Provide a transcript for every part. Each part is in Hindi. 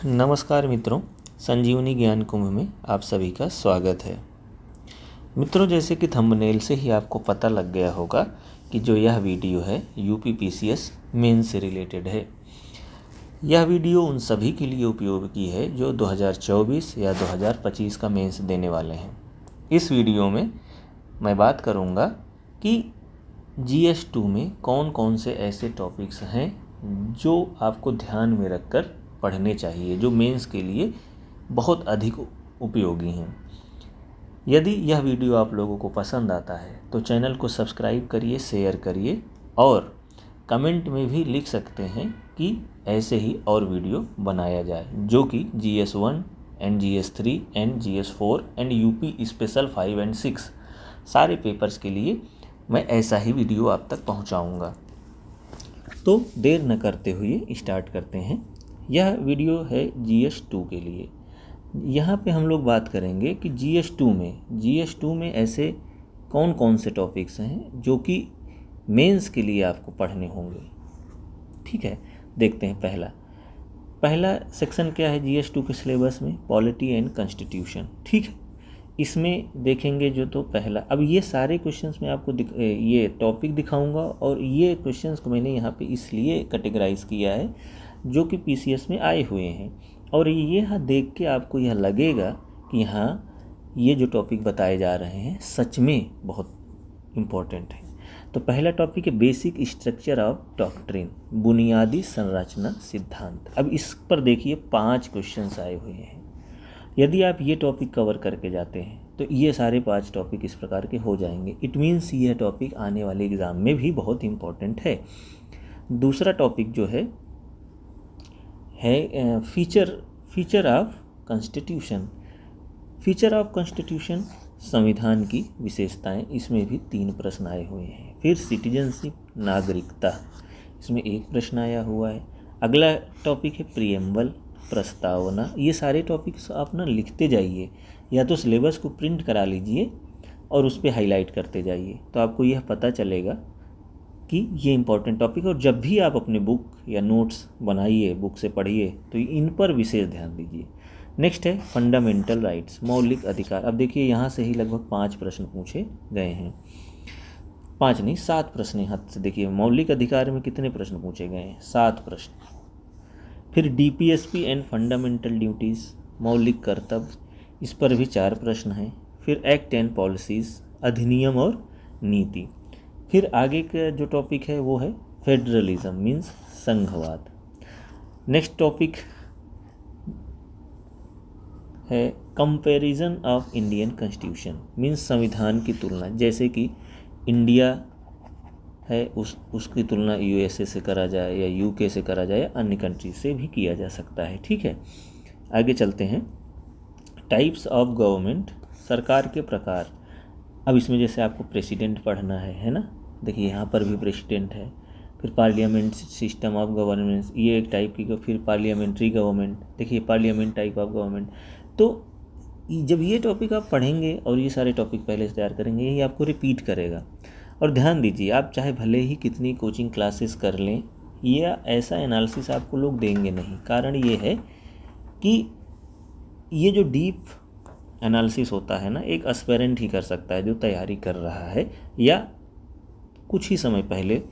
नमस्कार मित्रों, संजीवनी ज्ञान कुंभ में आप सभी का स्वागत है। मित्रों, जैसे कि थंबनेल से ही आपको पता लग गया होगा कि जो यह वीडियो है यूपीपीसीएस मेंस से रिलेटेड है। यह वीडियो उन सभी के लिए उपयोगी है जो 2024 या 2025 का मेंस देने वाले हैं। इस वीडियो में मैं बात करूंगा कि GS2 में कौन कौन से ऐसे टॉपिक्स हैं जो आपको ध्यान में रखकर पढ़ने चाहिए, जो मेंस के लिए बहुत अधिक उपयोगी हैं। यदि यह वीडियो आप लोगों को पसंद आता है तो चैनल को सब्सक्राइब करिए, शेयर करिए और कमेंट में भी लिख सकते हैं कि ऐसे ही और वीडियो बनाया जाए जो कि GS1 and GS3 and GS4 and UP special 5 and 6 सारे पेपर्स के लिए मैं ऐसा ही वीडियो आप तक पहुंचाऊंगा। तो देर न करते हुए स्टार्ट करते हैं। यह वीडियो है GS2 के लिए। यहाँ पे हम लोग बात करेंगे कि GS2 में ऐसे कौन कौन से टॉपिक्स हैं जो कि मेंस के लिए आपको पढ़ने होंगे। ठीक है, देखते हैं। पहला सेक्शन क्या है GS2 के सिलेबस में? Polity and constitution. ठीक है, इसमें देखेंगे जो तो पहला, अब ये सारे क्वेश्चंस मैं आपको ये टॉपिक दिखाऊंगा और ये क्वेश्चंस को मैंने यहाँ पे इसलिए कैटेगराइज किया है जो कि PCS में आए हुए हैं और ये देख के आपको यह लगेगा कि हाँ, ये जो टॉपिक बताए जा रहे हैं सच में बहुत इम्पोर्टेंट है। तो पहला टॉपिक है बेसिक स्ट्रक्चर ऑफ डॉक्ट्रिन, बुनियादी संरचना सिद्धांत। अब इस पर देखिए 5 क्वेश्चंस आए हुए हैं। यदि आप ये टॉपिक कवर करके जाते हैं तो ये सारे 5 टॉपिक इस प्रकार के हो जाएंगे। इट मीन्स यह टॉपिक आने वाले एग्ज़ाम में भी बहुत इम्पोर्टेंट है। दूसरा टॉपिक जो है feature of constitution. Feature of constitution, संविधान की विशेषताएं, इसमें भी 3 प्रश्न आए हुए हैं। फिर सिटीजनशिप, नागरिकता, इसमें 1 प्रश्न आया हुआ है। अगला टॉपिक है प्रीएम्बल, प्रस्तावना। ये सारे टॉपिक्स आप ना लिखते जाइए, या तो सिलेबस को प्रिंट करा लीजिए और उस पर हाईलाइट करते जाइए, तो आपको यह पता चलेगा कि ये इंपॉर्टेंट टॉपिक। और जब भी आप अपने बुक या नोट्स बनाइए, बुक से पढ़िए, तो इन पर विशेष ध्यान दीजिए। नेक्स्ट है फंडामेंटल राइट्स, मौलिक अधिकार। अब देखिए यहाँ से ही लगभग 5 प्रश्न पूछे गए हैं। 5 नहीं, 7 प्रश्न यहाँ से देखिए। मौलिक अधिकार में कितने प्रश्न पूछे गए हैं? 7 प्रश्न। फिर DPSP एंड फंडामेंटल ड्यूटीज़, मौलिक कर्तव्य, इस पर भी 4 प्रश्न हैं। फिर एक्ट एंड पॉलिसीज़, अधिनियम और नीति। फिर आगे का जो टॉपिक है वो है फेडरलिज्म, मीन्स संघवाद। नेक्स्ट टॉपिक है comparison of Indian constitution, means संविधान की तुलना। जैसे कि इंडिया है, उसकी तुलना USA से करा जाए या UK से करा जाए या अन्य कंट्री से भी किया जा सकता है। ठीक है, आगे चलते हैं। टाइप्स ऑफ गवर्नमेंट, सरकार के प्रकार। अब इसमें जैसे आपको प्रेसिडेंट पढ़ना है ना, देखिए यहाँ पर भी प्रेसिडेंट है। फिर पार्लियामेंट सिस्टम ऑफ गवर्नेंस, ये एक टाइप की। फिर पार्लियामेंट्री गवर्नमेंट, देखिए पार्लियामेंट टाइप ऑफ गवर्नमेंट। तो जब ये टॉपिक आप पढ़ेंगे और ये सारे टॉपिक पहले से तैयार करेंगे, यही आपको रिपीट करेगा। और ध्यान दीजिए, आप चाहे भले ही कितनी कोचिंग क्लासेस कर लें, या ऐसा एनालिसिस आपको लोग देंगे नहीं। कारण ये है कि ये जो डीप एनालिसिस होता है ना, एक एस्पिरेंट ही कर सकता है जो तैयारी कर रहा है या कुछ ही समय पहले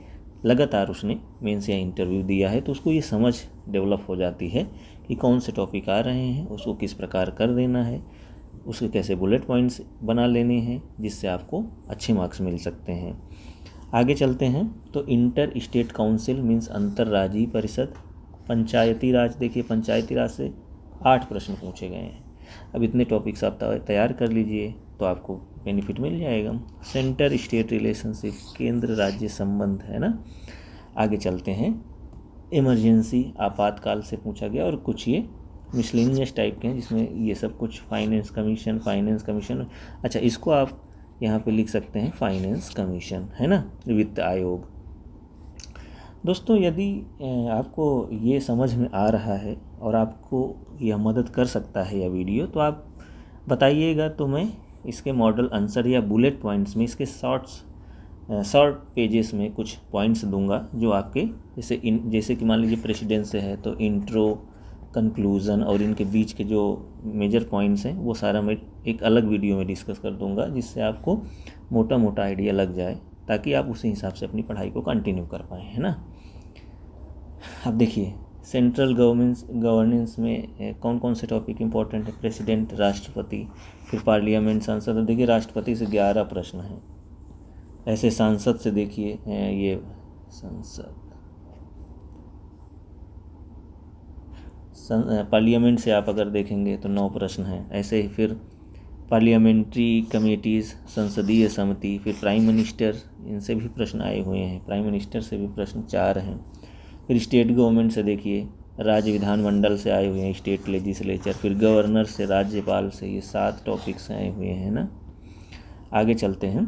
लगातार उसने मेंस या इंटरव्यू दिया है, तो उसको ये समझ डेवलप हो जाती है कि कौन से टॉपिक आ रहे हैं, उसको किस प्रकार कर देना है, उसके कैसे बुलेट पॉइंट्स बना लेने हैं जिससे आपको अच्छे मार्क्स मिल सकते हैं। आगे चलते हैं तो इंटर स्टेट काउंसिल, मीन्स अंतर्राज्यीय परिषद। पंचायती राज, देखिए पंचायती राज से 8 प्रश्न पूछे गए हैं। अब इतने टॉपिक्स आप तैयार कर लीजिए तो आपको बेनिफिट मिल जाएगा। सेंटर स्टेट रिलेशनशिप, केंद्र राज्य संबंध, है ना। आगे चलते हैं। इमरजेंसी, आपातकाल से पूछा गया, और कुछ ये मिसलेनियस टाइप के हैं जिसमें ये सब कुछ फाइनेंस कमीशन। अच्छा, इसको आप यहाँ पे लिख सकते हैं फाइनेंस कमीशन, है ना, वित्त आयोग। दोस्तों, यदि आपको ये समझ में आ रहा है और आपको यह मदद कर सकता है यह वीडियो, तो आप बताइएगा, तो मैं इसके मॉडल आंसर या बुलेट पॉइंट्स में इसके शॉर्ट पेजेस में कुछ पॉइंट्स दूंगा जो आपके जैसे कि मान लीजिए प्रेसिडेंट से है तो इंट्रो, कंक्लूज़न और इनके बीच के जो मेजर पॉइंट्स हैं वो सारा मैं एक अलग वीडियो में डिस्कस कर दूंगा, जिससे आपको मोटा मोटा आइडिया लग जाए, ताकि आप उसी हिसाब से अपनी पढ़ाई को कंटिन्यू कर पाएँ, है ना। अब देखिए सेंट्रल गवर्नेंस में कौन कौन से टॉपिक इंपॉर्टेंट है। प्रेसिडेंट, राष्ट्रपति, फिर पार्लियामेंट, संसद। अब देखिए राष्ट्रपति से 11 प्रश्न हैं। ऐसे सांसद से देखिए ये संसद, पार्लियामेंट से आप अगर देखेंगे तो 9 प्रश्न हैं। ऐसे ही फिर पार्लियामेंट्री कमेटीज़, संसदीय समिति, फिर प्राइम मिनिस्टर, इनसे भी प्रश्न आए हुए हैं। प्राइम मिनिस्टर से भी प्रश्न 4 हैं। फिर स्टेट गवर्नमेंट से देखिए राज्य विधानमंडल से आए हुए हैं, स्टेट लेजिस्लेचर। फिर गवर्नर से, राज्यपाल से, ये 7 टॉपिक्स आए हुए हैं ना। आगे चलते हैं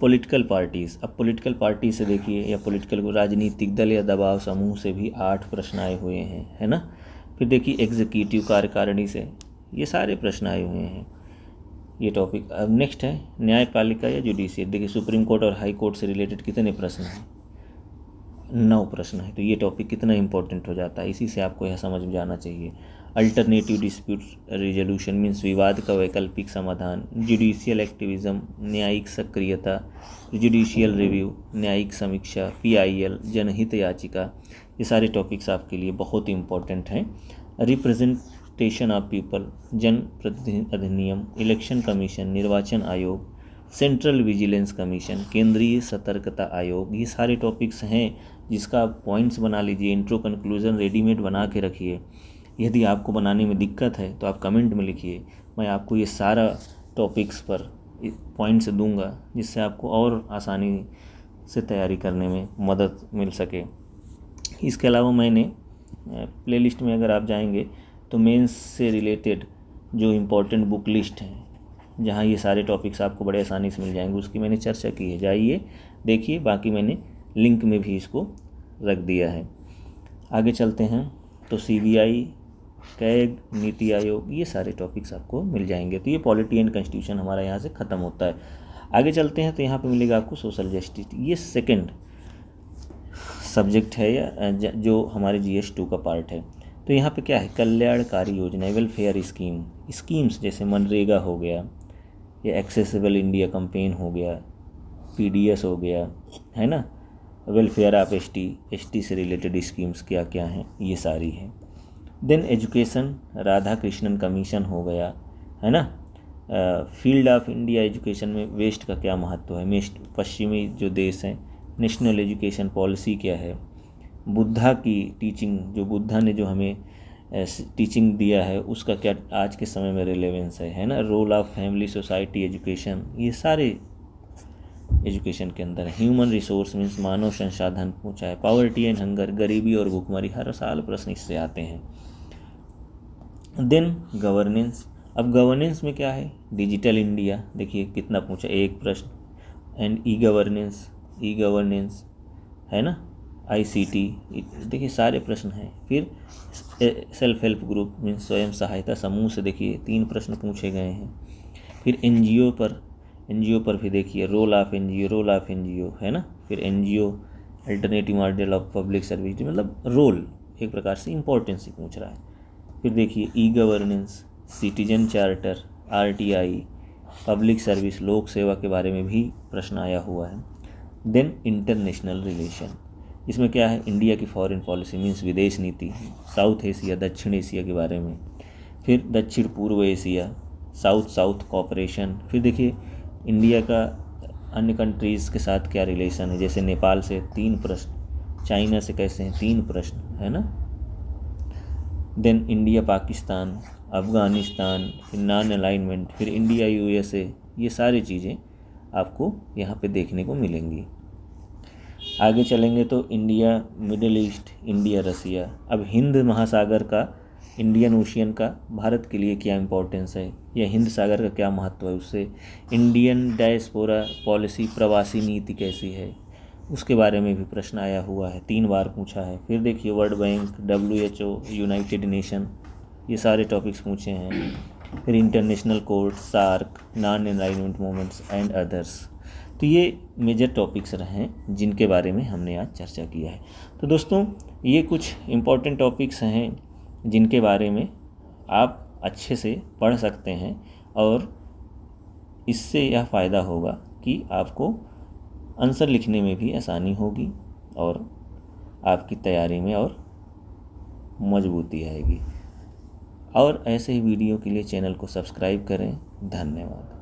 पॉलिटिकल पार्टीज़। अब पॉलिटिकल पार्टी से देखिए या पॉलिटिकल राजनीतिक दल या दबाव समूह से भी 8 प्रश्न आए हुए हैं, है ना। फिर देखिए एग्जीक्यूटिव कार्यकारिणी से ये सारे प्रश्न आए हुए हैं, ये टॉपिक। अब नेक्स्ट है न्यायपालिका या जुडिशियरी। देखिए सुप्रीम कोर्ट और हाई कोर्ट से रिलेटेड कितने प्रश्न हैं, 9 प्रश्न है। तो ये टॉपिक कितना इंपॉर्टेंट हो जाता है, इसी से आपको यह समझ में जाना चाहिए। अल्टरनेटिव डिस्प्यूट रिजोल्यूशन मीन्स विवाद का वैकल्पिक समाधान। जुडिशियल एक्टिविज्म, न्यायिक सक्रियता। जुडिशियल रिव्यू, न्यायिक समीक्षा। PIL, जनहित याचिका। ये सारे टॉपिक्स आपके लिए बहुत इंपॉर्टेंट हैं। रिप्रेजेंटेशन ऑफ पीपल, जन प्रतिनिधि अधिनियम, इलेक्शन कमीशन, निर्वाचन आयोग, सेंट्रल विजिलेंस कमीशन, केंद्रीय सतर्कता आयोग। ये सारे टॉपिक्स हैं जिसका आप पॉइंट्स बना लीजिए, इंट्रो कंक्लूजन रेडीमेड बना के रखिए। यदि आपको बनाने में दिक्कत है तो आप कमेंट में लिखिए, मैं आपको ये सारा टॉपिक्स पर पॉइंट्स दूंगा, जिससे आपको और आसानी से तैयारी करने में मदद मिल सके। इसके अलावा मैंने प्लेलिस्ट में अगर आप जाएंगे तो मेंस से रिलेटेड जो इम्पोर्टेंट बुक लिस्ट है, जहाँ ये सारे टॉपिक्स आपको बड़े आसानी से मिल जाएंगे, उसकी मैंने चर्चा की है। जाइए देखिए, बाकी मैंने लिंक में भी इसको रख दिया है। आगे चलते हैं तो CBI, कैग, नीति आयोग, ये सारे टॉपिक्स आपको मिल जाएंगे। तो ये पॉलिटी एंड कॉन्स्टिट्यूशन हमारा यहाँ से ख़त्म होता है। आगे चलते हैं तो यहाँ पे मिलेगा आपको सोशल जस्टिस। ये सेकंड सब्जेक्ट है या जो हमारे GS2 का पार्ट है। तो यहाँ पे क्या है, कल्याणकारी योजना, वेलफेयर स्कीम्स जैसे मनरेगा हो गया, या एक्सेसिबल इंडिया कैंपेन हो गया, PDS हो गया, है ना। वेलफेयर ऑफ ST से रिलेटेड स्कीम्स क्या क्या हैं, ये सारी हैं। Then education, Radhakrishnan commission हो गया, है ना। फील्ड ऑफ इंडिया एजुकेशन में वेस्ट का क्या महत्व है, पश्चिमी जो देश हैं, नेशनल एजुकेशन पॉलिसी क्या है, बुद्धा की टीचिंग, जो बुद्धा ने जो हमें टीचिंग दिया है उसका क्या आज के समय में रिलेवेंस है ना। Role of family society education, ये सारे एजुकेशन के अंदर है। ह्यूमन रिसोर्स मीन्स मानव संसाधन पूछा है। पॉवर्टी एंड हंगर, गरीबी और भूखमरी, हर साल प्रश्न इससे आते हैं। Then governance. अब गवर्नेंस में क्या है, डिजिटल इंडिया, देखिए कितना पूछा, 1 प्रश्न। एंड ई गवर्नेंस है ना, ICT, देखिए सारे प्रश्न हैं। फिर सेल्फ हेल्प ग्रुप मीन्स स्वयं सहायता समूह से देखिए 3 प्रश्न पूछे गए हैं। फिर NGO पर भी देखिए रोल ऑफ NGO है ना। फिर NGO alternative model of public service, मतलब रोल एक प्रकार से इम्पोर्टेंस ही पूछ रहा है। फिर देखिए e governance, citizen charter, RTI, public service, लोक सेवा के बारे में भी प्रश्न आया हुआ है। देन इंटरनेशनल रिलेशन, इसमें क्या है, इंडिया की फॉरेन पॉलिसी मीन्स विदेश नीति, साउथ एशिया, दक्षिण एशिया के बारे में। फिर दक्षिण पूर्व एशिया, साउथ कॉपरेशन। फिर देखिए इंडिया का अन्य कंट्रीज़ के साथ क्या रिलेशन है, जैसे नेपाल से 3 प्रश्न, चाइना से कैसे हैं 3 प्रश्न, है ना। देन इंडिया पाकिस्तान, अफ़गानिस्तान, फिर नॉन अलाइनमेंट, फिर इंडिया USA, ये सारी चीज़ें आपको यहाँ पे देखने को मिलेंगी। आगे चलेंगे तो India middle east, India Russia. अब हिंद महासागर का, इंडियन ओशियन का भारत के लिए क्या इंपॉर्टेंस है, या हिंद सागर का क्या महत्व है, उससे इंडियन डायस्पोरा पॉलिसी, प्रवासी नीति कैसी है, उसके बारे में भी प्रश्न आया हुआ है, 3 बार पूछा है। फिर देखिए world bank, WHO, united nation, ये सारे टॉपिक्स पूछे हैं। फिर international court, SAARC, non alignment movements and others. तो ये मेजर टॉपिक्स रहे हैं जिनके बारे में हमने आज चर्चा किया है। तो दोस्तों ये कुछ इम्पॉर्टेंट टॉपिक्स हैं जिनके बारे में आप अच्छे से पढ़ सकते हैं और इससे यह फ़ायदा होगा कि आपको आंसर लिखने में भी आसानी होगी और आपकी तैयारी में और मजबूती आएगी। और ऐसे ही वीडियो के लिए चैनल को सब्सक्राइब करें। धन्यवाद।